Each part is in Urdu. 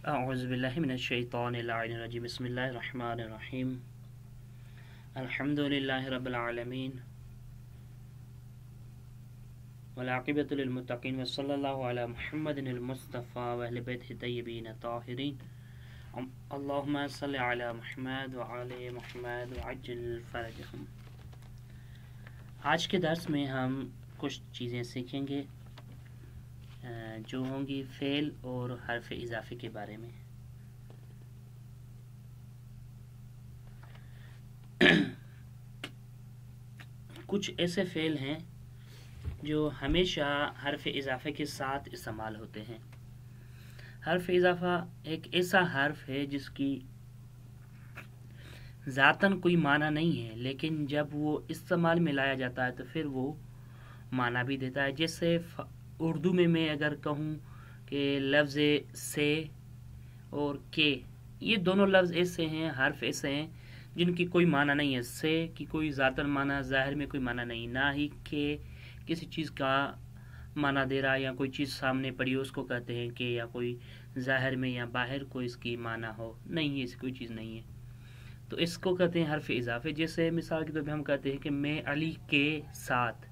أعوذ بالله من الشيطان اللعين الرجيم بسم الله الرحمن الرحيم الحمد لله رب العالمين والعاقبة للمتقين وصلى الله على محمد المصطفى وأهل بيته الطيبين الطاهرين اللهم صل على محمد وعلى محمد وعجل فرجهم۔ آج کے درس میں ہم کچھ چیزیں سیکھیں گے جو ہوں گی فعل اور حرف اضافے کے بارے میں۔ کچھ ایسے فعل ہیں جو ہمیشہ حرف اضافے کے ساتھ استعمال ہوتے ہیں۔ حرف اضافہ ایک ایسا حرف ہے جس کی ذاتاً کوئی معنی نہیں ہے، لیکن جب وہ استعمال میں لایا جاتا ہے تو پھر وہ معنی بھی دیتا ہے۔ جیسے اردو میں اگر کہوں کہ لفظ سے اور کے، یہ دونوں لفظ ایسے ہیں، حرف ایسے ہیں جن کی کوئی معنی نہیں ہے۔ سے کی کوئی ذاتاً معنی ظاہر میں کوئی معنی نہیں، نہ ہی کہ کسی چیز کا معنی دے رہا یا کوئی چیز سامنے پڑی ہو اس کو کہتے ہیں کہ، یا کوئی ظاہر میں یا باہر کوئی اس کی معنی ہو، نہیں ہے، ایسی کوئی چیز نہیں ہے، تو اس کو کہتے ہیں حرف اضافے۔ جیسے مثال کے طور پہ ہم کہتے ہیں کہ میں علی کے ساتھ،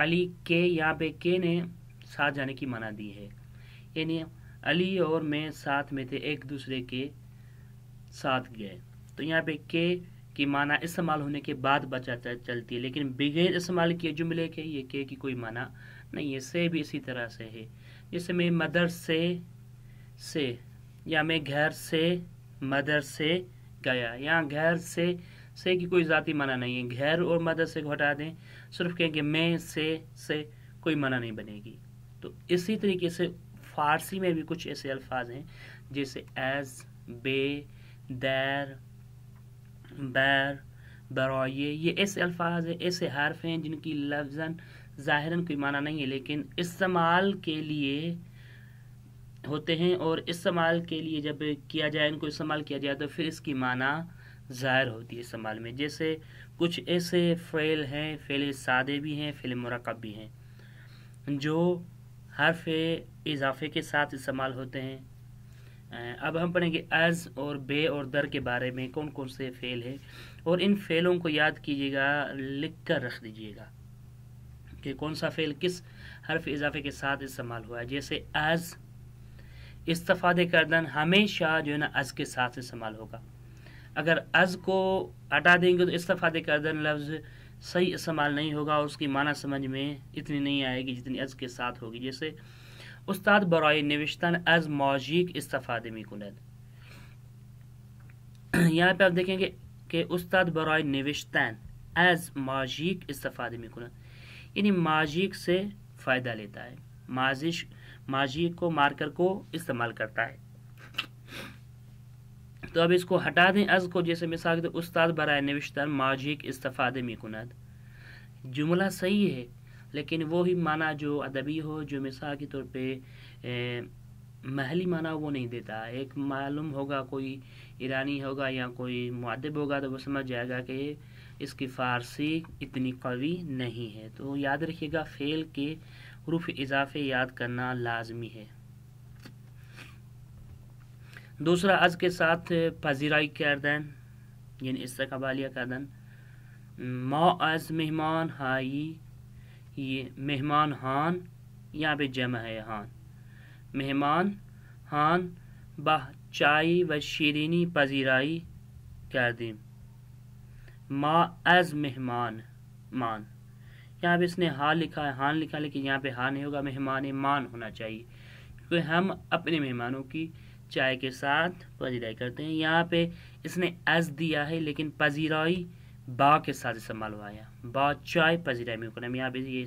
علی کے، یہاں پہ کے نے ساتھ جانے کی معنی دی ہے، یعنی علی اور میں ساتھ میں تھے، ایک دوسرے کے ساتھ گئے، تو یہاں پہ کے کی معنی استعمال ہونے کے بعد بچا چلتی ہے، لیکن بغیر استعمال کیے جملے کے یہ کے کی کوئی معنی نہیں ہے۔ سے بھی اسی طرح سے ہے، جیسے میں مدرسے سے، یا میں گھر سے مدرسے گیا، یہاں گھر سے کی کوئی ذاتی معنی نہیں ہے، گھر اور مدرسے کو ہٹا دیں، صرف کہیں کہ میں سے کوئی معنی نہیں بنے گی۔ تو اسی طریقے سے فارسی میں بھی کچھ ایسے الفاظ ہیں جیسے ایز، بے، دیر، بیر، برائے، یہ ایسے الفاظ ہیں، ایسے حرف ہیں جن کی لفظاً ظاہراً کوئی معنی نہیں ہے، لیکن استعمال کے لیے ہوتے ہیں، اور استعمال کے لیے جب کیا جائے، ان کو استعمال کیا جائے تو پھر اس کی معنی ظاہر ہوتی ہے استعمال میں۔ جیسے کچھ ایسے فعل ہیں، فعل سادے بھی ہیں، فعل مرکب بھی ہیں، جو حرف اضافے کے ساتھ استعمال ہوتے ہیں۔ اب ہم پڑھیں گے از اور بے اور در کے بارے میں، کون کون سے فعل ہیں، اور ان فعلوں کو یاد کیجیے گا، لکھ کر رکھ دیجیے گا کہ کون سا فعل کس حرف اضافے کے ساتھ استعمال ہوا ہے۔ جیسے از، استفادے کردن ہمیشہ جو ہے نا از کے ساتھ استعمال ہوگا، اگر از کو ہٹا دیں گے تو استفادے کردن لفظ صحیح استعمال نہیں ہوگا، اور اس کی معنی سمجھ میں اتنی نہیں آئے گی جتنی از کے ساتھ ہوگی۔ جیسے استاد برای نوشتن از ماژیک استفاده میکند، یہاں پہ آپ دیکھیں گے کہ استاد برای نوشتن از ماژیک استفاده میکند، یعنی ماژیک سے فائدہ لیتا ہے، ماژیک کو مارکر کو استعمال کرتا ہے۔ تو اب اس کو ہٹا دیں از کو، جیسے مثال کے طور استاد برای نوشتن ماژیک استفاده میکند، جملہ صحیح ہے لیکن وہی معنی جو ادبی ہو، جو مثال کے طور پہ محلی معنی وہ نہیں دیتا۔ ایک معلوم ہوگا، کوئی ایرانی ہوگا یا کوئی مؤدب ہوگا تو وہ سمجھ جائے گا کہ اس کی فارسی اتنی قوی نہیں ہے۔ تو یاد رکھیے گا، فعل کے حروف اضافے یاد کرنا لازمی ہے۔ دوسرا از کے ساتھ پذیرائی کردن، یعنی استقبالیہ کردن۔ ما از مہمان ہائی، یہ مہمان ہان، یہاں پہ جمع ہے ہان، مہمان ہان با چائے و شیرینی پذیرائی کردیم۔ ما از مہمان مان، یہاں پہ اس نے ہان لکھا ہے، ہان لکھا، لیکن یہاں پہ ہان نہیں ہوگا، مہمان مان ہونا چاہیے، کیونکہ ہم اپنے مہمانوں کی چائے کے ساتھ پذیرائی کرتے ہیں۔ یہاں پہ اس نے از دیا ہے لیکن پذیرائی با کے ساتھ استعمال ہوا ہے، با چائے پذیرائی میں کنم، یہاں پہ یہ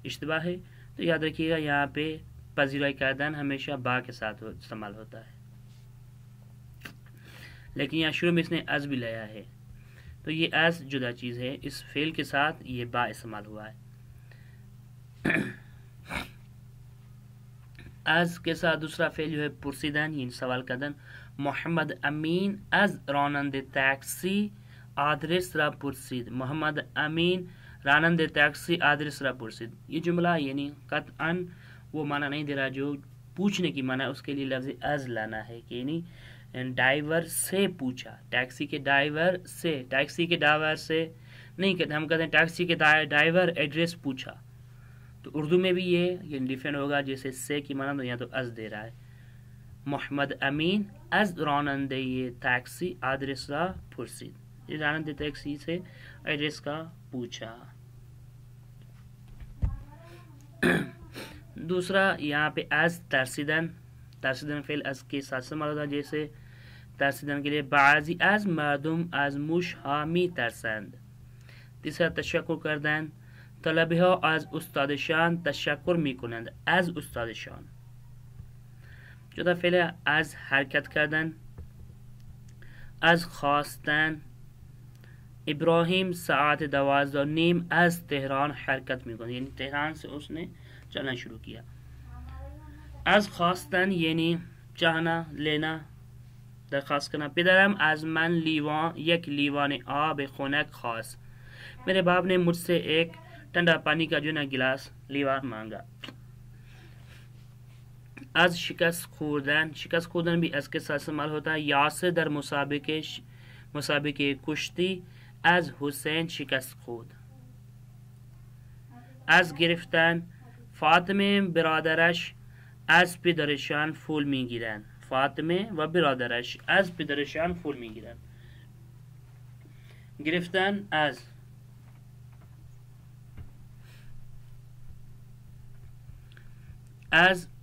اشتباہ ہے، تو یاد رکھیے گا یہاں پہ پذیرائی کردن ہمیشہ با کے ساتھ استعمال ہوتا ہے، لیکن یہاں شروع میں اس نے از بھی لایا ہے، تو یہ از جدا چیز ہے، اس فعل کے ساتھ یہ با استعمال ہوا ہے۔ از کے ساتھ دوسرا فعل جو ہے پرسیدن، یعنی سوال کردن۔ محمد امین از راننده ٹیکسی آدرس را پرسید، محمد امین راننده ٹیکسی آدرس را پرسید، یہ جملہ یعنی قطعاً وہ معنی نہیں دے رہا جو پوچھنے کی معنی اس کے لیے لفظ از لانا ہے کہ یعنی ڈرائیور سے پوچھا، ٹیکسی کے ڈرائیور سے نہیں کہتے، ہم کہتے ہیں ٹیکسی کے ڈرائیور ایڈریس پوچھا، تو اردو میں بھی یہ ڈیفرنٹ ہوگا، جیسے سے کی معنی تو یہاں تو از دے رہا ہے. محمد امین از راننده ٹیکسی آدرس را پرسید، یہ راننده ٹیکسی سے ایڈریس کا پوچھا. دوسرا یہاں پہ از ترسیدن فعل از کے ساتھ استعمال ہوتا ہے، جیسے ترسیدن کے لیے بعضی از مردم از موش ها می ترسند. تیسرا تشکر کردن، طلبه ها از استادشان تشکر می کنند از استادشان. چوتھا فعل از حرکت کردن، از خواستن. ابراہیم ساعت 12:30 از تہران حرکت می کنند، یعنی تہران سے اس نے چلنا شروع کیا. از خواستن یعنی چاہنا، لینا، درخواست کرنا. پدرم از من یک لیوان آب خنک خواست، میرے باپ نے مجھ سے ایک ٹھنڈا پانی کا جو نا گلاس لیوان مانگا. از شکست خوردن بھی از کے ساتھ استعمال ہوتا ہے. یاسر در مسابقے کشتی از حسین شکست خورد. از گرفتن، فاطمه برادرش از پدرشان پول میگیرند. فاطمه و برادرش از پدرشان پول میگیرند. گرفتن از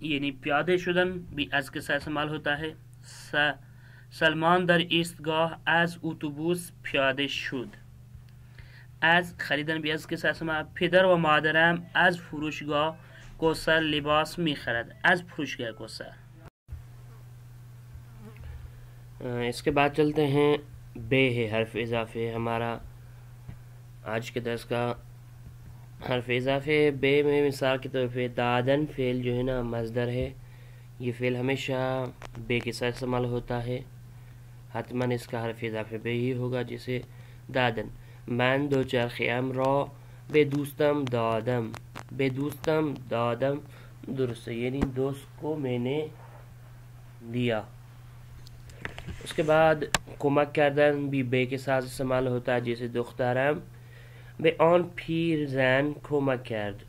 یعنی پیاده شدن بھی از کے ساتھ استعمال ہوتا ہے. سلمان در ایستگاه از اتوبوس پیاده شد. از خریدن بھی از کے ساتھ استعمال. پدر و مادرم از فروشگاه کوثر لباس میخرد. از فروشگاه کوثر. اس کے بعد چلتے ہیں بے ہے حرف اضافے. ہمارا آج کے درس کا حرف اضافے بے میں مثال کے طور پہ دادن فعل جو ہے نا مصدر ہے، یہ فعل ہمیشہ بے کے ساتھ استعمال ہوتا ہے، حتماً اس کا حرف اضافے بے ہی ہوگا. جیسے دادن، من دو چرخیم را به دوستم دادم درست، یعنی دوست کو میں نے دیا. اس کے بعد کمک کردن بھی بے کے ساتھ استعمال ہوتا ہے، جیسے دخترم به آن پیر زن کمک کرد.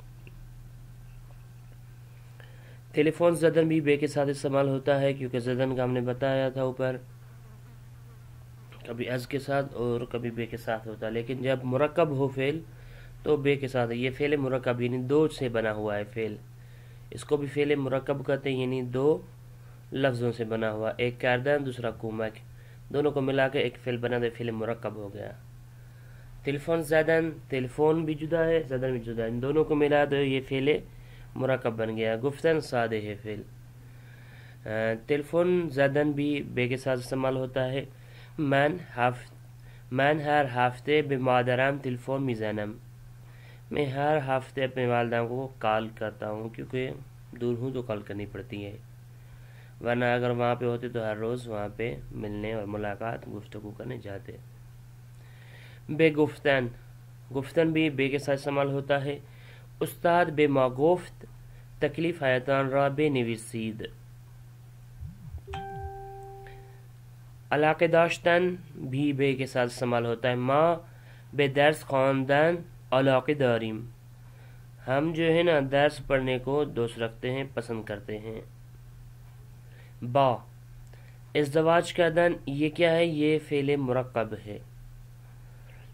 ٹیلیفون زدن بھی بے کے ساتھ استعمال ہوتا ہے، کیونکہ زدن کا ہم نے بتایا تھا اوپر، کبھی از کے ساتھ اور کبھی بے کے ساتھ ہوتا ہے. لیکن جب مرکب ہو فعل تو بے کے ساتھ. یہ فعل مرکب یعنی دو سے بنا ہوا ہے فعل، اس کو بھی فعل مرکب کہتے ہیں، یعنی دو لفظوں سے بنا ہوا، ایک کردن دوسرا کمک، دونوں کو ملا کے ایک فعل بنا دے، فعل مرکب ہو گیا. ٹیلیفون زدن، ٹیلیفون بھی جدا ہے زدن بھی جدا ہے، ان دونوں کو ملا دے یہ فعل مرکب بن گیا. گفتن سادے ہے فعل. ٹیلیفون زدن بھی بے کے ساتھ استعمال ہوتا ہے. من ہر ہفتے به مادرم تلفن میزنم، میں ہر ہفتے اپنے والدہ کو کال کرتا ہوں، کیونکہ دور ہوں تو کال کرنی پڑتی ہے، ورنہ اگر وہاں پہ ہوتے تو ہر روز وہاں پہ ملنے اور ملاقات گفتگو کرنے جاتے. بے گفتن بھی بے کے ساتھ استعمال ہوتا ہے. استاد به ما گفت تکلیف هایتان را بنویسید. علاقه داشتن بھی بے کے ساتھ استعمال ہوتا ہے. ما به درس خواندن علاقه داریم، ہم جو ہے نا درس پڑھنے کو دوست رکھتے ہیں، پسند کرتے ہیں. با ازدواج کردن، یہ کیا ہے؟ یہ فعل مرکب ہے،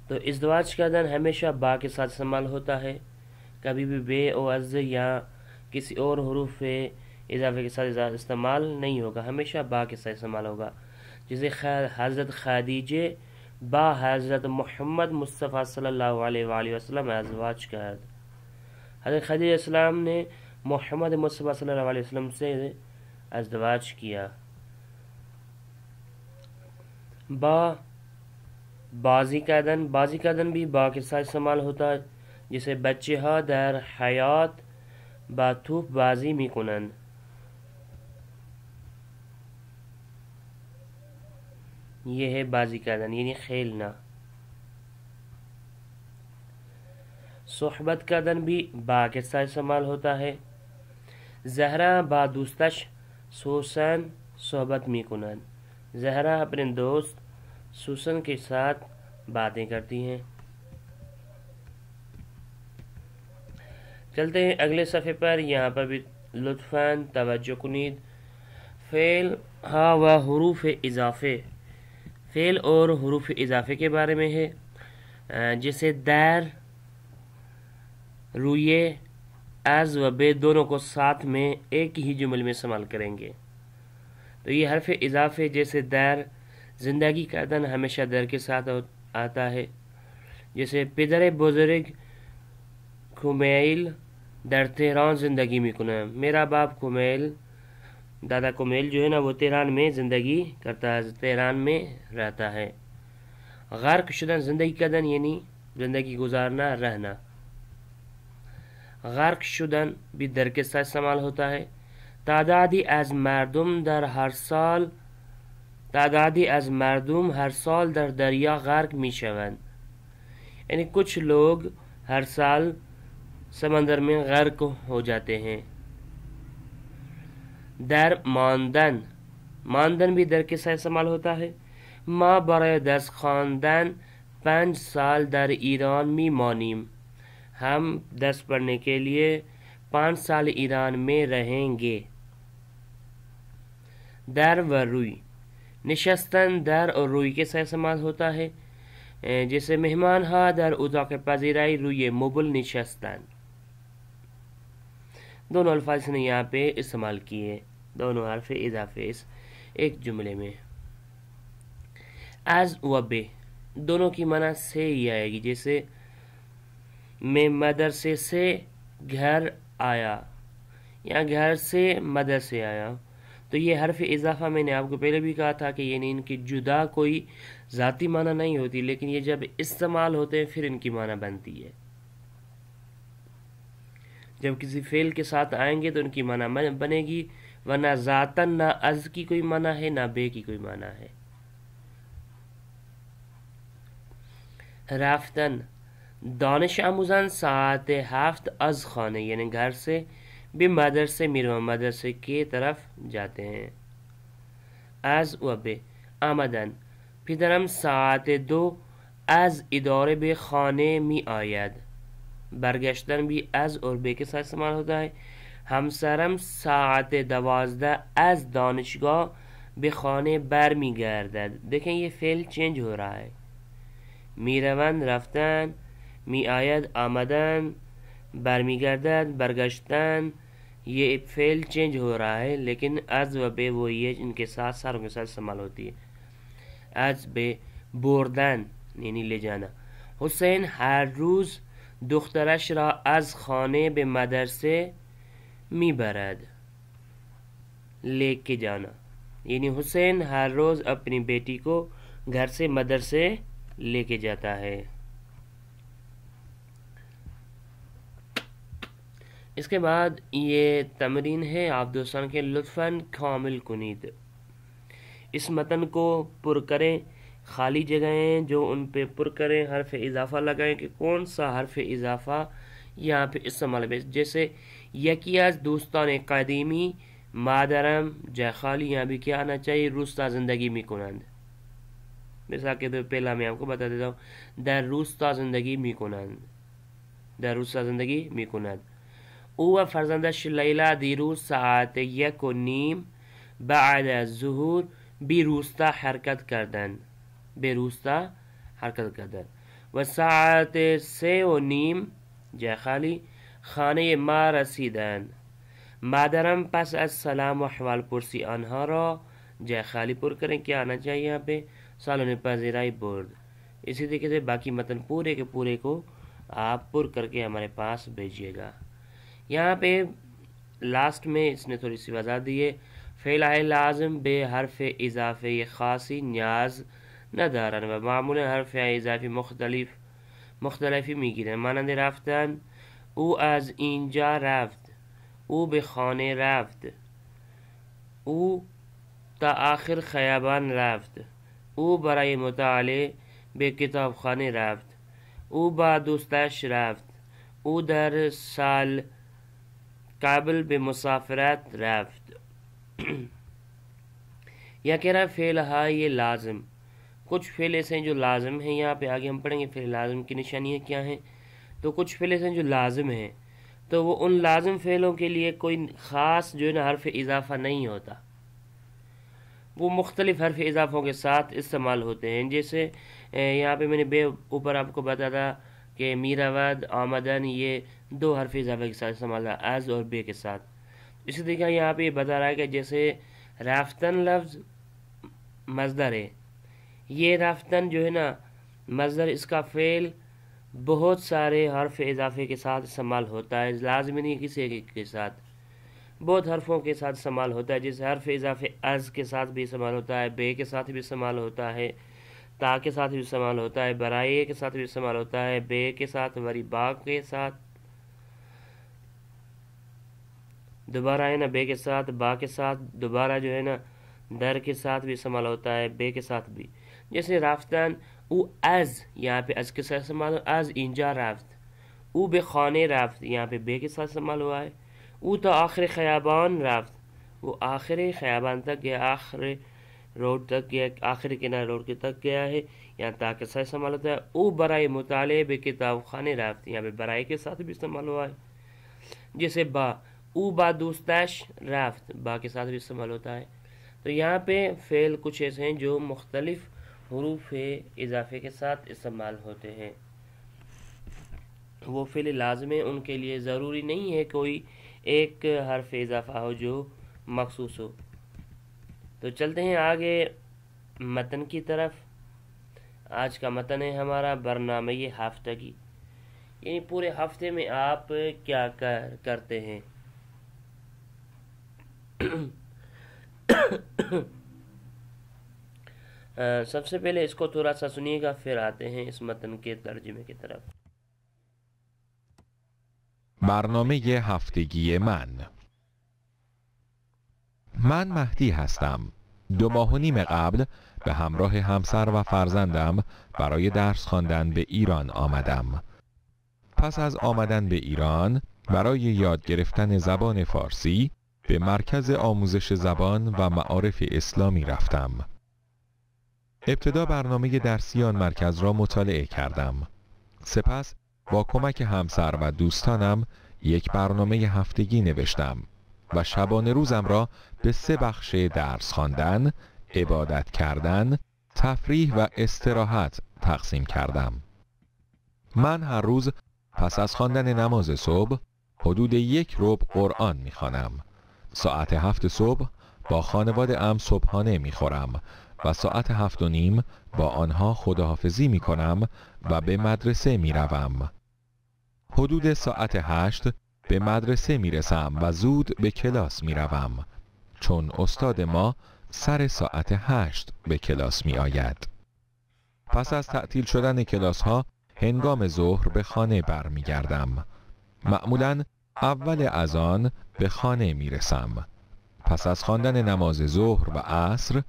تو ازدواج کردن ہمیشہ با کے ساتھ استعمال ہوتا ہے، کبھی بھی بے او از یا کسی اور حروف اضافے کے ساتھ استعمال نہیں ہوگا، ہمیشہ با کے ساتھ استعمال ہوگا. جیسے حضرت خدیجہ با حضرت محمد مصطفیٰ صلی اللہ علیہ وآلہ وسلم ازدواج کرد. حضرت خدیجہ السلام نے محمد مصطفیٰ صلی اللہ علیہ وسلم سے ازدواج کیا. بازی کردن بھی با کے ساتھ استعمال ہوتا ہے، جیسے بچے ها در حیات با توپ بازی میکنند. یہ ہے بازی کردن یعنی کھیلنا. صحبت کردن بھی با کے ساتھ استعمال ہوتا ہے. زہرا با دوستش سوسن صحبت میکنند. زہرا اپنے دوست سوسن کے ساتھ باتیں کرتی ہیں. چلتے ہیں اگلے صفحے پر. یہاں پر بھی لطفاً توجہ کنید. فعل ہا و حروف اضافے. فعل اور حروف اضافے کے بارے میں ہے، جیسے در، رویے، از و بے دونوں کو ساتھ میں ایک ہی جمل میں استعمال کریں گے. تو یہ حرف اضافے جیسے در، زندگی کردن ہمیشہ در کے ساتھ آتا ہے. جیسے پدر بزرگ کمیل در تہران زندگی میکنه. میرا باپ کمیل، دادا کمیل جو ہے نا وہ تہران میں زندگی کرتا ہے، تہران میں رہتا ہے. غرق شدن زندگی کردن یعنی زندگی گزارنا، رہنا. غرق شدن بھی در کے ساتھ استعمال ہوتا ہے. تعدادی از مردم در هر سال تعدادی از مردم هر سال در دریا غرق میشوند. یعنی کچھ لوگ ہر سال سمندر میں غرق ہو جاتے ہیں. در ماندن، ماندن بھی در کے ساتھ استعمال ہوتا ہے. ما برای درس خواندن 5 سال در ایران میمانیم. ہم درس پڑھنے کے لیے 5 سال ایران میں رہیں گے. در و روی، نشستن در اور روی کے ساتھ استعمال ہوتا ہے. جیسے مہمان ها در اتاق پذیرائی روی مبل نشستن. دونوں الفاظ نے یہاں پہ استعمال کیے، دونوں حرف اضافے اس ایک جملے میں. از و بے دونوں کی معنی سے ہی آئے گی. جیسے میں مدرسے سے گھر آیا یا گھر سے مدرسے آیا. تو یہ حرف اضافہ میں نے آپ کو پہلے بھی کہا تھا کہ یعنی ان کی جدا کوئی ذاتی معنی نہیں ہوتی، لیکن یہ جب استعمال ہوتے ہیں پھر ان کی معنی بنتی ہے. جب کسی فعل کے ساتھ آئیں گے تو ان کی معنی بنے گی، ورنہ ذاتاً نہ از کی کوئی معنی ہے نہ بے کی کوئی معنی ہے. رفتن، دانش آموزان ساعت 7 از خانه یعنی گھر سے به مدرسه میروند، مدرسے کی طرف جاتے ہیں. از و به آمدن، پدرم ساعت 2 از اداره به خانه می آید. برگشتن بھی از اور بے کے ساتھ استعمال ہوتا ہے. همسرم ساعت 12 از دانشگاه به خانه برمی گردد. دیکھیں یہ فعل چینج ہو رہا ہے. میروند رفتن، می آید آمدن، برمی گردد برگشتن. یہ فعل چینج ہو رہا ہے، لیکن از و بے وہی ہے، ان کے ساتھ ساروں کے ساتھ استعمال ہوتی ہے. از بے بردن یعنی لے جانا. حسین ہر روز دخترش را از خانه به مدرسه میبرد. لے کے جانا یعنی حسین ہر روز اپنی بیٹی کو گھر سے مدرسے لے کے جاتا ہے. اس کے بعد یہ تمرین ہے، آپ دوستان کے لطفاً کامل کنید. اس متن کو پر کریں، خالی جگہیں جو ان پہ پر کریں، حرف اضافہ لگائیں کہ کون سا حرف اضافہ یہاں پہ استعمال ہے. جیسے یکی از دوستان قدیمی مادرم جے خالی، یہاں بھی کیا آنا چاہیے؟ روستا زندگی میکنند. مثال کے طور پہلا میں آپ کو بتا دیتا ہوں، در روستا زندگی میکنند، در روستا زندگی میکنند. او و فرزندش لیلا دیروز ساعت 1:30 بعد از ظهر بی روستا حرکت کردند. به روستا حرکت کردند. و ساعت 3:30 جای خالی خانه ما رسیدند. مادرم پس از سلام و احوال پرسی آنها را جای خالی پر کریں. کیا آنا چاہیے یہاں پہ؟ سالن پذیرائی برد. اسی طریقے سے باقی متن پورے کے پورے کو آپ پر کر کے ہمارے پاس بھیجیے گا. یہاں پہ لاسٹ میں اس نے تھوڑی سی وضاحت دی ہے. فعل لازم بے حرف اضافه خاصی نیاز ندارن و معمولا حرف اضافی مختلفی میگیرن. مانند رفتن، او از اینجا رفت، او به خانه رفت، او تا آخر خیابان رفت، او برای مطالعه به کتابخانه رفت، او با دوستش رفت، او در سال قابل بمسافرت رفت. یا کہہ رہا ہے فعل ہا یہ لازم. کچھ فعل ایسے ہیں جو لازم ہیں، یہاں پہ آگے ہم پڑھیں گے فعل لازم کی نشانیاں کیا ہیں. تو کچھ فعل ایسے ہیں جو لازم ہیں، تو وہ ان لازم فعلوں کے لیے کوئی خاص جو ہے نا حرف اضافہ نہیں ہوتا، وہ مختلف حرف اضافوں کے ساتھ استعمال ہوتے ہیں. جیسے یہاں پہ میں نے بے اوپر آپ کو بتا تھا کہ میراود آمدن یہ دو حرف اضافہ کے ساتھ استعمال ہے، از اور بے کے ساتھ. اسی طریقہ یہاں پہ یہ بتا رہا ہے کہ جیسے رافتن لفظ مصدر ہے، یہ رافتن جو ہے نا مصدر، اس کا فعل بہت سارے حرف اضافے کے ساتھ استعمال ہوتا ہے، لازمی نہیں کسی ایک کے ساتھ، بہت حرفوں کے ساتھ استعمال ہوتا ہے. جیسے حرف اضافے از کے ساتھ بھی استعمال ہوتا ہے، بے کے ساتھ بھی استعمال ہوتا ہے، تا کے ساتھ بھی استعمال ہوتا ہے، برائے کے ساتھ بھی استعمال ہوتا ہے، بے کے ساتھ، وری با کے ساتھ، دوبارہ ہے نا بے کے ساتھ، با کے ساتھ، دوبارہ جو ہے نا در کے ساتھ بھی استعمال ہوتا ہے، بے کے ساتھ بھی. جیسے رافتن او از، یہاں پہ از کے ساتھ استعمال ہو، از اینجا رفت. او بے خانے رفت، یہاں پہ بے کے ساتھ استعمال ہوا ہے. او تا آخر خیابان رفت، وہ آخر خیابان تک گیا، آخر روڈ تک گیا، آخر کنارے روڈ کے تک گیا ہے، یہاں تا کے ساتھ استعمال ہوتا ہے. او برائے مطالعے بے کتاب خانے رفت، یہاں پہ برائے کے ساتھ بھی استعمال ہوا ہے. جیسے با، او با دوستش رفت، با کے ساتھ بھی استعمال ہوتا ہے. تو یہاں پہ فعل کچھ ایسے ہیں جو مختلف حروف اضافے کے ساتھ استعمال ہوتے ہیں. وہ فعل لازم ہیں، ان کے لیے ضروری نہیں ہے کوئی ایک حرف اضافہ ہو جو مخصوص ہو. تو چلتے ہیں آگے متن کی طرف. آج کا متن ہے ہمارا برنامہ ہفتگی، یعنی پورے ہفتے میں آپ کیا کرتے ہیں. سب سے پہلے اس کو تھوڑا سا سنیے گا، پھر آتے ہیں اس متن کے ترجمے کی طرف. برنامه هفتگی من مهدی هستم. 2 ماه و نیم قبل به همراه همسر و فرزندم برای درس خواندن به ایران آمدم. پس از آمدن به ایران برای یاد گرفتن زبان فارسی به مرکز آموزش زبان و معارف اسلامی رفتم. ابتدا برنامه درسی آن مرکز را مطالعه کردم. سپس با کمک همسر و دوستانم یک برنامه هفتگی نوشتم و شبانه روزم را به 3 بخش درس خواندن، عبادت کردن، تفریح و استراحت تقسیم کردم. من هر روز پس از خواندن نماز صبح حدود 1 ربع قرآن می‌خوانم. ساعت 7 صبح با خانواده ام صبحانه می‌خورم و ساعت 7 و نیم با آنها خداحافظی می‌کنم و به مدرسه می‌روم. حدود ساعت 8 به مدرسه می‌رسم و زود به کلاس می‌روم، چون استاد ما سر ساعت 8 به کلاس می‌آید. پس از تعطیل شدن کلاس‌ها هنگام ظهر به خانه برمیگردم. معمولاً اول اذان به خانه میرسم. پس از خواندن نماز ظهر و عصر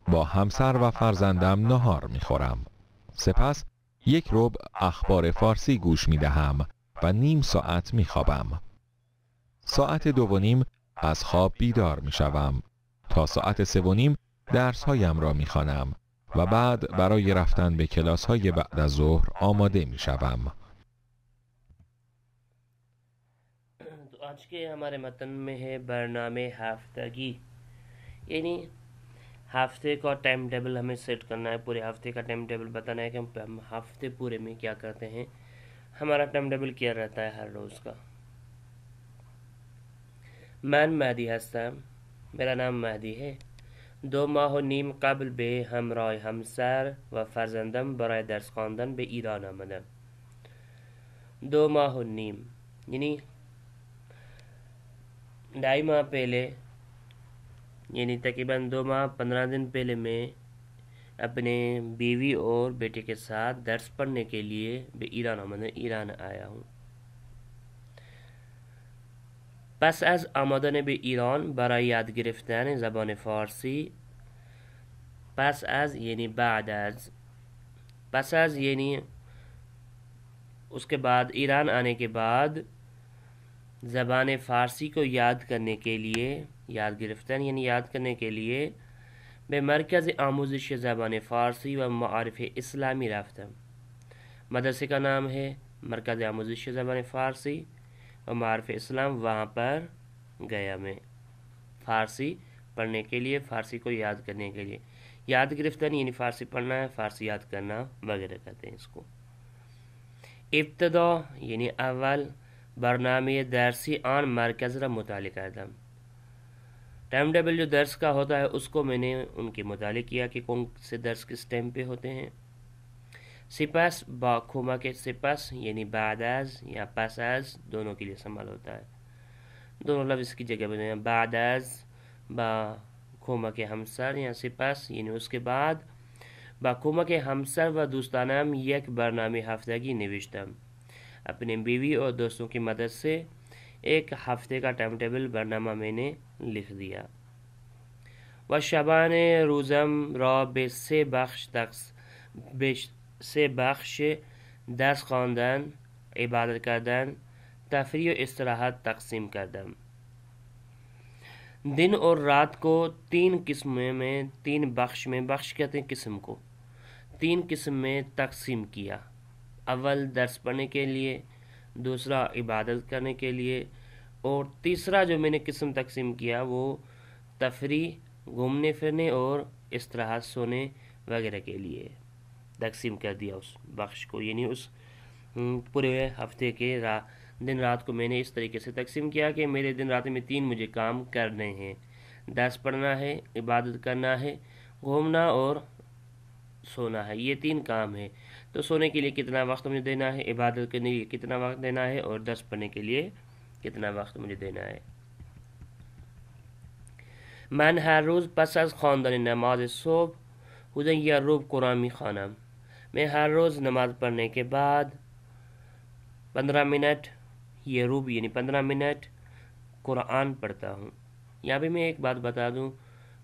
با همسر و فرزندم نهار میخورم. سپس 1 ربع اخبار فارسی گوش میدهم و نیم ساعت میخوابم. ساعت 2 و نیم از خواب بیدار میشوم. تا ساعت 3 و نیم درسهایم را میخوانم و بعد برای رفتن به کلاس‌های بعد از ظهر آماده می‌شوم. تو آج کے ہمارے متن میں ہے برنامہ ہفتگی، یعنی ہفتے کا ٹائم ٹیبل ہمیں سیٹ کرنا ہے، پورے ہفتے کا ٹائم ٹیبل بتانا ہے کہ ہم ہفتے پورے میں کیا کرتے ہیں، ہمارا ٹائم ٹیبل کیا رہتا ہے ہر روز کا. من مہدی هستم، میرا نام مہدی ہے. 2 ماه و نیم قبل به همراه همسر و فرزندم برای درس خواندن به ایران آمدم. 2 ماه و نیم یعنی 2.5 ماہ پہلے، یعنی تقریباً 2 ماہ 15 دن پہلے میں اپنے بیوی اور بیٹے کے ساتھ درس پڑھنے کے لیے به ایران آمدم، ایران آیا ہوں. پس از آمدن به ایران برای یاد گرفتن زبان فارسی، پس از یعنی بعد از، پس از یعنی اس کے بعد، ایران آنے کے بعد زبان فارسی کو یاد کرنے کے لیے، یاد گرفتن یعنی یاد کرنے کے لیے به مرکز آموزش زبان فارسی و معارف اسلامی رفتم. مدرسے کا نام ہے مرکز آموزش زبان فارسی و معارف اسلام. وہاں پر گیا میں فارسی پڑھنے کے لیے، فارسی کو یاد کرنے کے لیے. یاد گرفتن یعنی فارسی پڑھنا ہے، فارسی یاد کرنا وغیرہ کہتے ہیں اس کو. ابتدا یعنی اول برنامه درسی آن مرکز را مطالعه کردم. ٹائم ٹیبل جو درس کا ہوتا ہے اس کو میں نے ان کے مطالعہ کیا کہ کون سے درس کس ٹائم پہ ہوتے ہیں. سپس با کمک سپس یعنی بعد از یا پس از دونوں کے لیے استعمال ہوتا ہے، دونوں لفظ اس کی جگہ بنے ہیں. بعد از با کمک همسر یا سپس یعنی اس کے بعد با کمک همسر و دوستانم یک برنامه هفتگی نوشتم. اپنے بیوی اور دوستوں کی مدد سے ایک ہفتے کا ٹائم ٹیبل برنامہ میں نے لکھ دیا. و شبان روزم را به سه بخش درس خواندن، عبادت کردن، تفریح و استراحت تقسیم کردم. دن اور رات کو تین قسموں میں، تین بخش میں، بخش کہتے ہیں قسم کو، تین قسم میں تقسیم کیا. اول درس پڑھنے کے لیے، دوسرا عبادت کرنے کے لیے، اور تیسرا جو میں نے قسم تقسیم کیا وہ تفریح، گھومنے پھرنے اور استراحت، سونے وغیرہ کے لیے تقسیم کر دیا اس بخش کو. یعنی اس پورے ہفتے کے دن رات کو میں نے اس طریقے سے تقسیم کیا کہ میرے دن رات میں تین مجھے کام کرنے ہیں، درس پڑھنا ہے، عبادت کرنا ہے، گھومنا اور سونا ہے. یہ تین کام ہے. تو سونے کے لیے کتنا وقت مجھے دینا ہے، عبادت کرنے کے لیے کتنا وقت دینا ہے، اور درس پڑھنے کے لیے کتنا وقت مجھے دینا ہے. من هر روز پس از خواندن نماز صبح حدود یک ربع قرآن میخوانم. میں ہر روز نماز پڑھنے کے بعد 15 منٹ، یہ ربع یعنی 15 منٹ قرآن پڑھتا ہوں. یہاں بھی میں ایک بات بتا دوں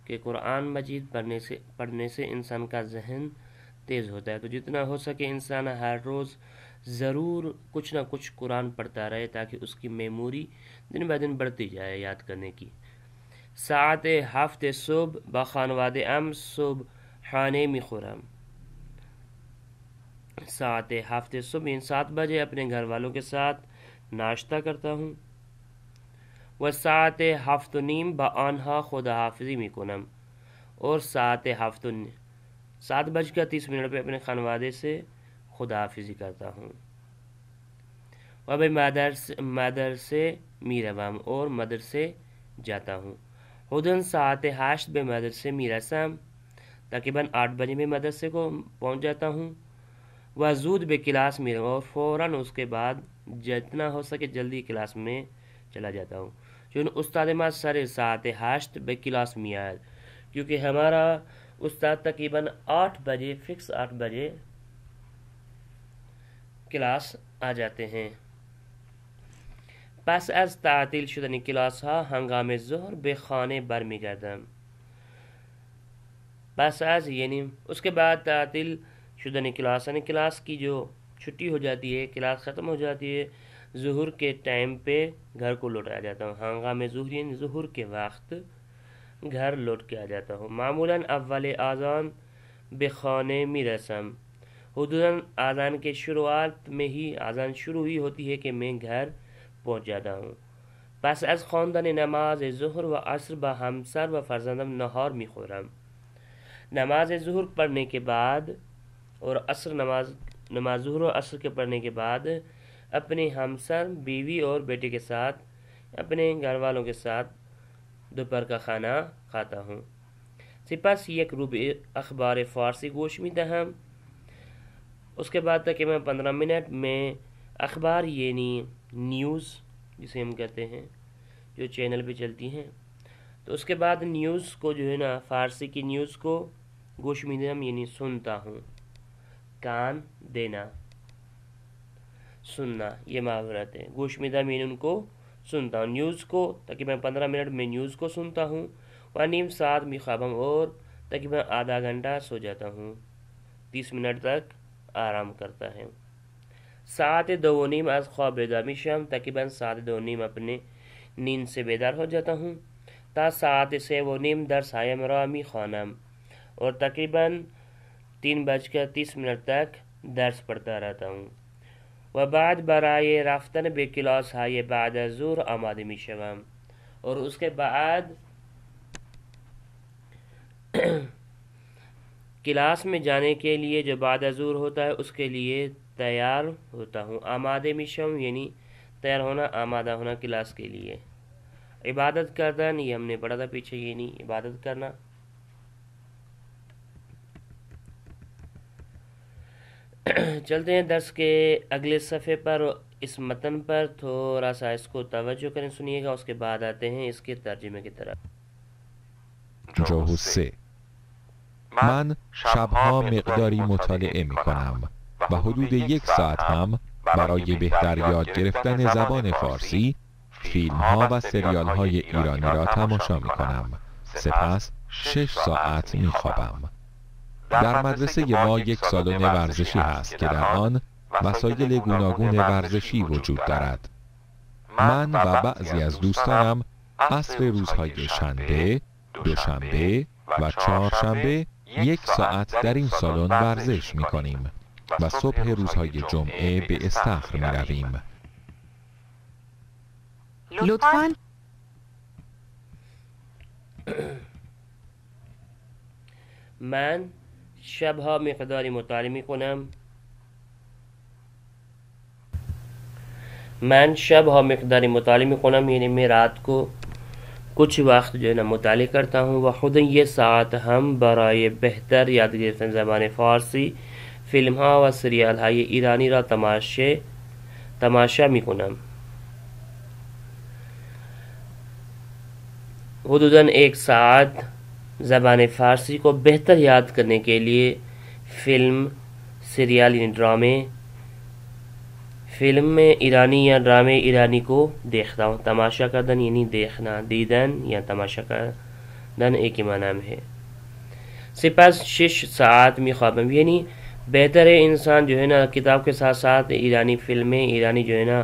کہ قرآن مجید پڑھنے سے انسان کا ذہن تیز ہوتا ہے. تو جتنا ہو سکے انسان ہر روز ضرور کچھ نہ کچھ قرآن پڑھتا رہے تاکہ اس کی میموری دن بہ دن بڑھتی جائے یاد کرنے کی. ساعت 7 صبح با خانواده ام صبحانه میخورم. ساعت 7 صبح یعنی 7 بجے اپنے گھر والوں کے ساتھ ناشتہ کرتا ہوں. و ساعت 7:30 با آنها خداحافظی میکنم. اور ساعت 7:30 پہ اپنے خانوادے سے خداحافظی کرتا ہوں. و به مدرسه میروم اور مدرسے جاتا ہوں. حدود ساعت 8 به مدرسه میرسم. تقریباً 8 بجے میں مدرسے کو پہنچ جاتا ہوں. و زود به کلاس میروم اور فوراً اس کے بعد جتنا ہو سکے جلدی کلاس میں چلا جاتا ہوں. چون استاد ما سر ساعت 8 به کلاس میاد، کیونکہ ہمارا استاد تقریباً 8 بجے فکس 8 بجے کلاس آ جاتے ہیں. پس از تعطیل شدن کلاس ها هنگام ظهر به خانه برمیگردم. پس از یعنی اس کے بعد تعطیل شدن کلاس یعنی کلاس کی جو چھٹی ہو جاتی ہے، کلاس ختم ہو جاتی ہے، ظہر کے ٹائم پہ گھر کو لوٹ آ جاتا ہوں. ہنگام ظہر یعنی ظہر کے وقت گھر لوٹ کے آ جاتا ہوں. معمولاً اول اذان به خانه میرسم. حدوداً اذان کے شروعات میں ہی، اذان شروع ہی ہوتی ہے کہ میں گھر پہنچ جاتا ہوں. پس از خواندن نماز ظہر و عصر با همسر و فرزندم نهار میخورم. نماز ظہر پڑھنے کے بعد اور نماز ظہر و عصر کے پڑھنے کے بعد اپنے ہمسر، بیوی اور بیٹے کے ساتھ، اپنے گھر والوں کے ساتھ دوپہر کا کھانا کھاتا ہوں. سپس یک ربع اخبار فارسی گوش میدهم. اس کے بعد تک میں 15 منٹ میں اخبار یعنی نیوز جسے ہم کہتے ہیں جو چینل پہ چلتی ہیں، تو اس کے بعد نیوز کو جو ہے نا فارسی کی نیوز کو گوش میدم یعنی سنتا ہوں. کان دینا، سننا، یہ محاورت ہے. گوش میدم یعنی ان کو سنتا ہوں، نیوز کو تقریباً 15 منٹ میں نیوز کو سنتا ہوں. و نیم ساعت میخوابم اور تقریباً آدھا گھنٹہ سو جاتا ہوں. 30 منٹ تک آرام کرتا ہے. ساعت 2:15 از خواب بیدار میشم. تقریبا ساعت 2:15 اپنے نیند سے بیدار ہو جاتا ہوں. تا ساعت 3:15 درس هایم را میخوانم اور تقریبا 3:30 تک درس پڑھتا رہتا ہوں. و بعد برای رفتن به کلاس های بعد از ظهر آماده میشوم اور اس کے بعد کلاس میں جانے کے لیے جو بعد از ظہر ہوتا ہے اس کے لیے تیار ہوتا ہوں. آماده میشم یعنی تیار ہونا، آمادہ ہونا کلاس کے لیے. عبادت کردن یہ ہم نے پڑھا تھا پیچھے، یعنی عبادت کرنا. چلتے ہیں درس کے اگلے صفحے پر. اس متن پر تھوڑا سا اس کو توجہ کریں، سنیے گا، اس کے بعد آتے ہیں اس کے ترجمه کی طرف. جوهر 3. من شبها مقداری مطالعه می کنم و حدود 1 ساعت هم برای بهتر یاد گرفتن زبان فارسی فیلم ها و سریال های ایرانی را تماشا می کنم. سپس 6 ساعت می خوابم. در مدرسه ما یک سالن ورزشی هست که در آن وسایل گوناگون ورزشی وجود دارد. من و بعضی از دوستانم عصر روزهای شنبه، دوشنبه و چهارشنبه 1 ساعت در این سالن ورزش می کنیم و صبح روزهای جمعه به استخر می رویم. لطفاً من شبها مقداری مطالعه می کنم. یعنی میں رات کو کچھ وقت جو ہے نا مطالعہ کرتا ہوں. و خود یہ ساعت ہم برای بہتر یاد گرفتن زبان فارسی فیلم ها و سریال های ایرانی را تماشا می کنم. حدوداً 1 ساعت زبان فارسی کو بہتر یاد کرنے کے لیے فلم، سیریال یعنی ڈرامے، فلم میں ایرانی یا ڈرامے ایرانی کو دیکھتا ہوں. تماشا کردن یعنی دیکھنا، دیدن یا تماشا کردن ایک ہی معنی ہے. سپس 6 ساعت می خوابم یعنی بہتر ہے انسان جو ہے نا کتاب کے ساتھ ساتھ ایرانی فلمیں، ایرانی جو ہے نا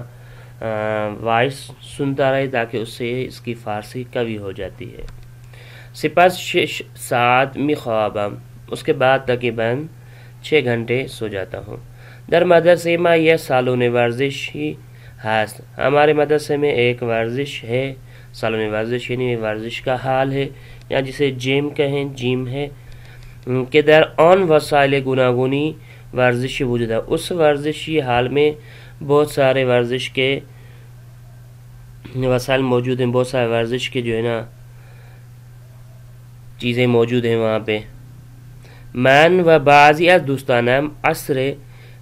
وائس سنتا رہے تاکہ اس سے اس کی فارسی قوی ہو جاتی ہے. سپس 6 ساعت می خوابم، اس کے بعد تقریباً 6 گھنٹے سو جاتا ہوں. در مدرسے میں یہ سالن ورزش ہی ہست. ہمارے مدرسے میں ایک ورزش ہے. سالن ورزش یعنی ورزش کا حال ہے یا جسے جیم ہے کہ در آن وسائل گوناگونی ورزش وجود ہے. اس ورزشی حال میں بہت سارے ورزش کے وسائل موجود ہیں، بہت سارے ورزش کے جو ہے نا چیزیں موجود ہیں وہاں پہ. من و بعضی از دوستانم عصر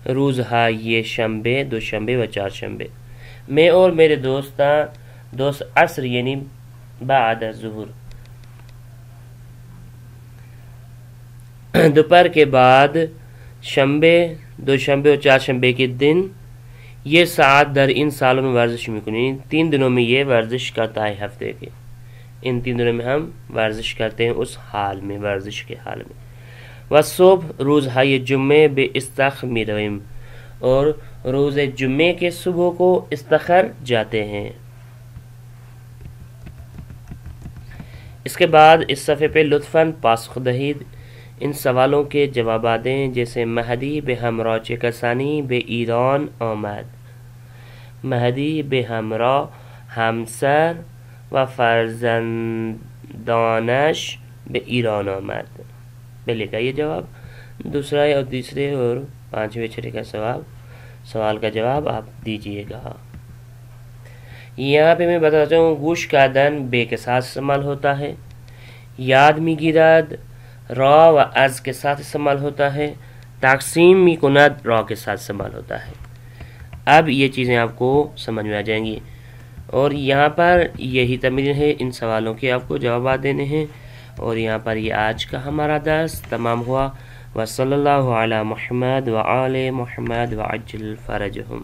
روزهای شنبه، دوشنبه و چهارشنبه، میں اور میرے دوست عصر یعنی بعد از ظہر، دوپہر کے بعد، شنبے، دوشنبے اور چہارشنبے کے دن یہ ساعت در ان سالوں میں ورزش میں کنی. 3 دنوں میں یہ ورزش کرتا ہے ہفتے کے. ان 3 دنوں میں ہم ورزش کرتے ہیں اس حال میں، ورزش کے حال میں. و صبح روزهای جمعه به استخر می رویم اور روز جمعے کے صبح کو استخر جاتے ہیں. اس کے بعد اس صفحے پہ لطفاً پاسخ دہید ان سوالوں کے جوابات دیں، جیسے مہدی به همراه چه کسانی به ایران آمد. مہدی به همراه همسر و فرزندانش به ایران آمد. پہلے کا یہ جواب، دوسرا اور تیسرے اور 5ویں 6 کا سوال کا جواب آپ دیجئے گا. یہاں پہ میں بتاتا ہوں گوش کردن بے کے ساتھ استعمال ہوتا ہے، یاد می گیرد را و از کے ساتھ استعمال ہوتا ہے، تقسیم می کند را کے ساتھ استعمال ہوتا ہے. اب یہ چیزیں آپ کو سمجھ میں آ جائیں گی اور یہاں پر یہی تمرین ہے، ان سوالوں کے آپ کو جوابات دینے ہیں. اور یہاں پر یہ آج کا ہمارا درس تمام ہوا. وصلی اللہ علی محمد وآل محمد وعجل فرجہم.